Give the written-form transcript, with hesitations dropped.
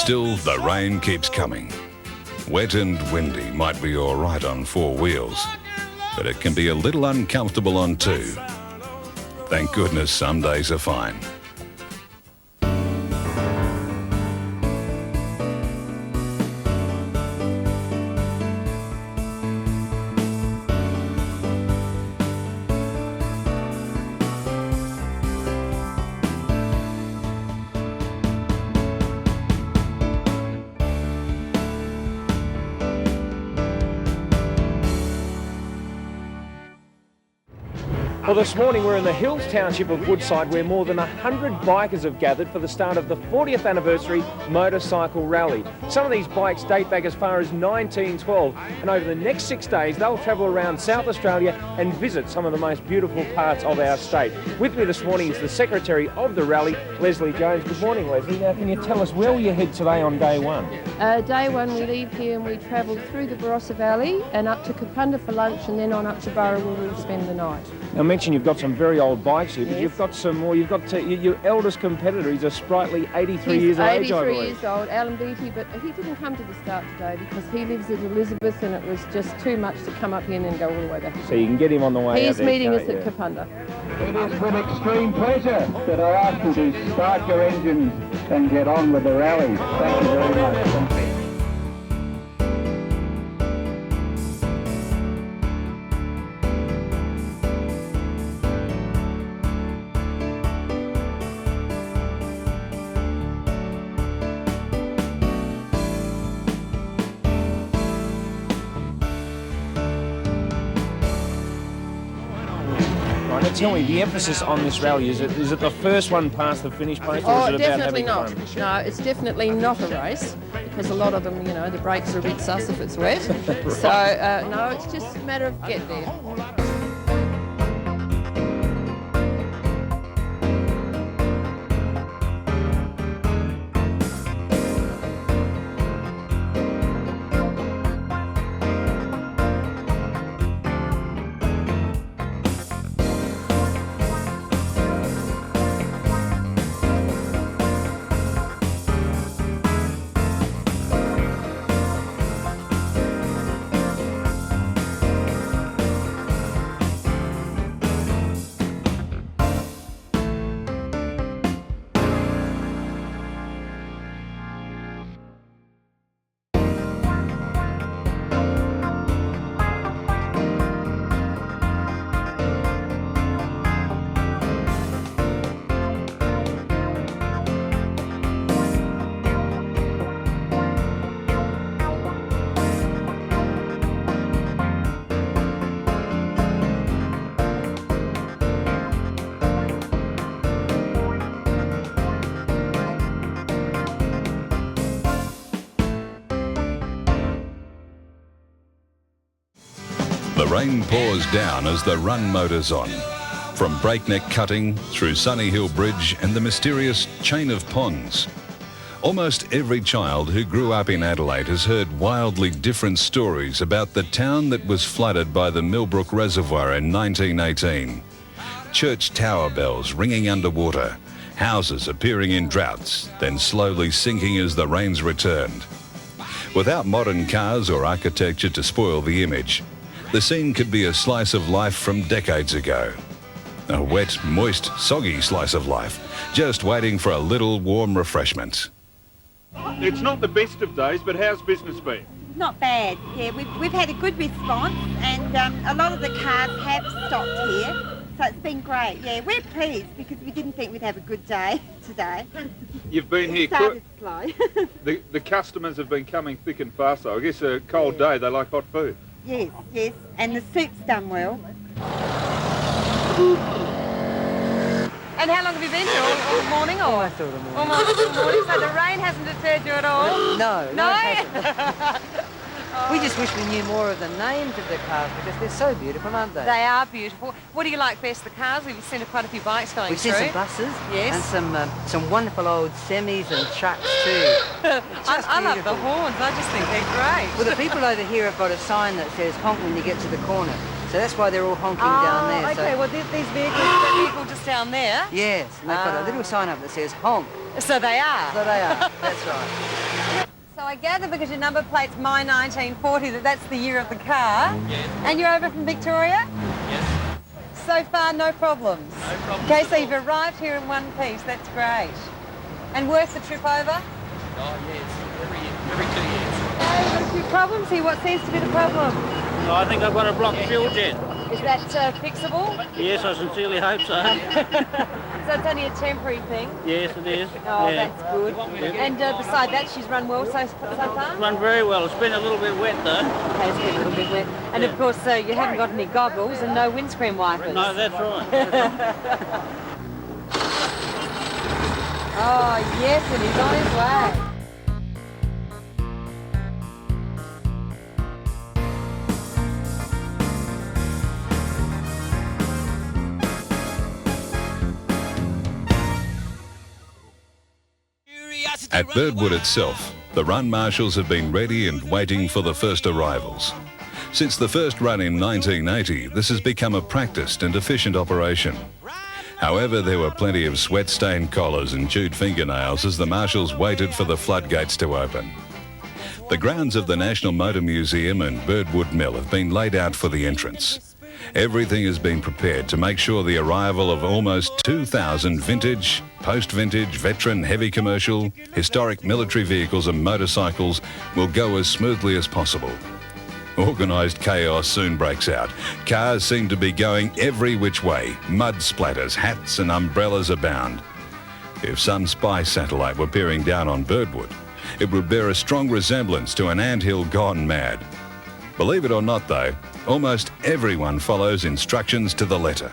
Still, the rain keeps coming. Wet and windy might be all right on four wheels, but it can be a little uncomfortable on two. Thank goodness some days are fine. Well, this morning we're in the Hills Township of Woodside, where more than 100 bikers have gathered for the start of the 40th anniversary motorcycle rally. Some of these bikes date back as far as 1912, and over the next 6 days they'll travel around South Australia and visit some of the most beautiful parts of our state. With me this morning is the Secretary of the rally, Leslie Jones. Good morning, Leslie. Now, can you tell us where will you head today on day one? Day one we leave here and we travel through the Barossa Valley and up to Kapunda for lunch, and then on up to Burra where we'll spend the night. Now, I mentioned you've got some very old bikes here, but Yes. you've got some more. You've got your eldest competitor. He's a sprightly 83 years of age, I 83 believe. years old, Alan Beattie, but he didn't come to the start today because he lives at Elizabeth and it was just too much to come up here and then go all the way back. So you can get him on the way out He's there, meeting us can't at you? Kapunda. It is with extreme pleasure that I ask you to start your engines and get on with the rally. Thank you very much. Thank you. Right, now tell me, the emphasis on this rally, is it the first one past the finish post, or Oh, is it about definitely having not. fun? No, it's definitely not a race because a lot of them, you know, the brakes are a bit sus if it's wet. So, no, it's just a matter of get there. The rain pours down as the run motors on. From breakneck cutting through Sunny Hill Bridge and the mysterious chain of ponds. Almost every child who grew up in Adelaide has heard wildly different stories about the town that was flooded by the Millbrook Reservoir in 1918. Church tower bells ringing underwater, houses appearing in droughts, then slowly sinking as the rains returned. Without modern cars or architecture to spoil the image, the scene could be a slice of life from decades ago. A wet, moist, soggy slice of life, just waiting for a little warm refreshment. It's not the best of days, but how's business been? Not bad, yeah. We've had a good response, and a lot of the cars have stopped here, so it's been great. Yeah, we're pleased because we didn't think we'd have a good day today. You've been here It started slow. The customers have been coming thick and fast, so I guess a cold day, they like hot food. Yes, yes, and the soup's done well. And how long have you been here? All morning or? Almost all the morning. Almost all morning, so the rain hasn't deterred you at all? No, No? it hasn't. We just wish we knew more of the names of the cars because they're so beautiful, aren't they? They are beautiful. What do you like best, the cars? We've seen quite a few bikes going We've through. seen some buses Yes. and some wonderful old semis and trucks too. I love the horns. I just think they're great. Well, the people over here have got a sign that says honk when you get to the corner. So that's why they're all honking down there. Okay, So, well, these vehicles, that vehicle just down there. yes, and they've got a little sign up that says honk. So they are. So they are, that's right. I gather because your number plate's my 1940 that's the year of the car. Yes. And you're over from Victoria? Yes. So far, no problems? No problems Okay, at so all. you've arrived here in one piece. That's great. And worth the trip over? Oh, yes. Every 2 years. No, you've got a few problems here. What seems to be the problem? No, I think I've got a blocked fuel jet. Is that fixable? Yes, I sincerely hope so. So it's only a temporary thing? Yes, it is. Oh, yeah. that's good. And beside that, she's run well so far? Run very well. It's been a little bit wet though. Okay, it's been a little bit wet. And of course, you haven't got any goggles and no windscreen wipers. No, that's right. Oh, yes, and he's on his way. At Birdwood itself, the run marshals have been ready and waiting for the first arrivals. Since the first run in 1980, this has become a practiced and efficient operation. However, there were plenty of sweat-stained collars and chewed fingernails as the marshals waited for the floodgates to open. The grounds of the National Motor Museum and Birdwood Mill have been laid out for the entrance. Everything has been prepared to make sure the arrival of almost 2,000 vintage, post-vintage, veteran, heavy commercial, historic military vehicles and motorcycles will go as smoothly as possible. Organised chaos soon breaks out. Cars seem to be going every which way. Mud splatters, hats and umbrellas abound. If some spy satellite were peering down on Birdwood, it would bear a strong resemblance to an anthill gone mad. Believe it or not though, almost everyone follows instructions to the letter.